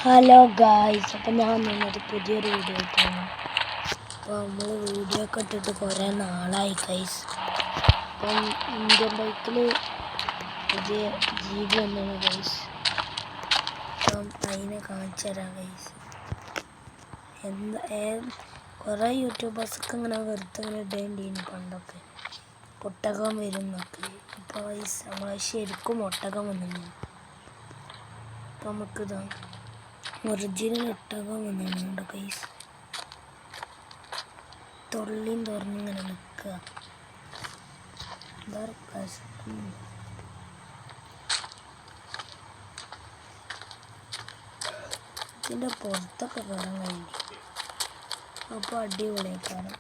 Hello guys, അപ്പം ഞാൻ വന്നത് പുതിയൊരു വീഡിയോ ആയിട്ടാണ്. അപ്പോൾ നമ്മൾ വീഡിയോ ഒക്കെ ഇട്ടിട്ട് കുറേ നാളായി ഗൈസ്. അപ്പം ഇന്ത്യൻ ബൈക്കിൽ പുതിയ ജീവി വന്നാണ് ഗൈസ്. അപ്പം അതിനെ കാണിച്ചു തരാം ഗൈസ്. കുറേ യൂട്യൂബേഴ്സൊക്കെ ഇങ്ങനെ വെറുതെ ഇങ്ങനെ ഇടേണ്ടിന് പണ്ടൊക്കെ ഒട്ടകം വരും എന്നൊക്കെ. ഇപ്പോൾ ഗൈസ് നമ്മളെ ശരിക്കും ഒട്ടകം വന്നിരുന്നു. അപ്പം നമുക്കിതാ ഒറിജിനൽ ഒട്ടകം വന്നിട്ടുണ്ട് ഗൈസ്. തൊള്ളിയും തുറന്നിങ്ങനെ നിൽക്കുക. ഇതിൻ്റെ പുറത്തൊക്കെ കയറാൻ കഴിയും. അപ്പോൾ അടിപൊളിയാക്കാണ്.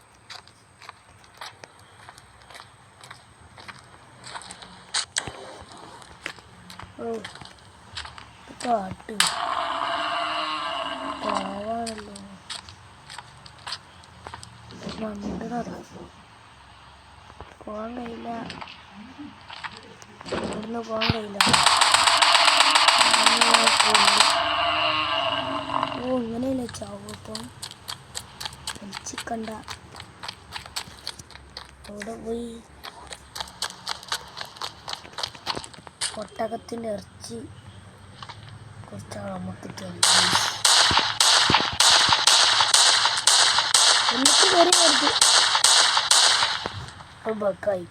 ഓ കാട്ട് പാവാണല്ലോ, മണ്ടണതാ. പോകാൻ കഴിയില്ല, ഇവിടുന്ന് പോകാൻ കഴിയില്ല. ഓ ഇങ്ങനെയല്ലേ ചാവും. അപ്പം വലിച്ചിക്കണ്ട. അവിടെ പോയി ഒട്ടകത്തിൻ്റെ ഇറച്ചി കുറച്ചാണ് നമുക്ക് എന്നിട്ട് കയറി കൊടുത്തു. അപ്പോൾ ബക്കായി.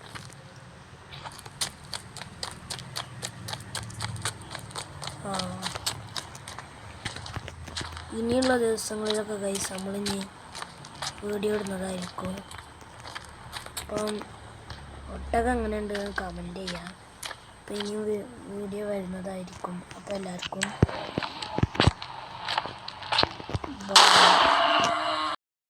ഇനിയുള്ള ദിവസങ്ങളിലൊക്കെ ഗൈസ് നമ്മളിനി വീഡിയോ ഇടുന്നതായിരിക്കും. അപ്പം ഒട്ടകം എങ്ങനെ ഉണ്ട് കമൻറ്റ് ചെയ്യാം. അപ്പം ഇനിയും വീഡിയോ വരുന്നതായിരിക്കും. അപ്പോൾ എല്ലാവർക്കും ബൈ.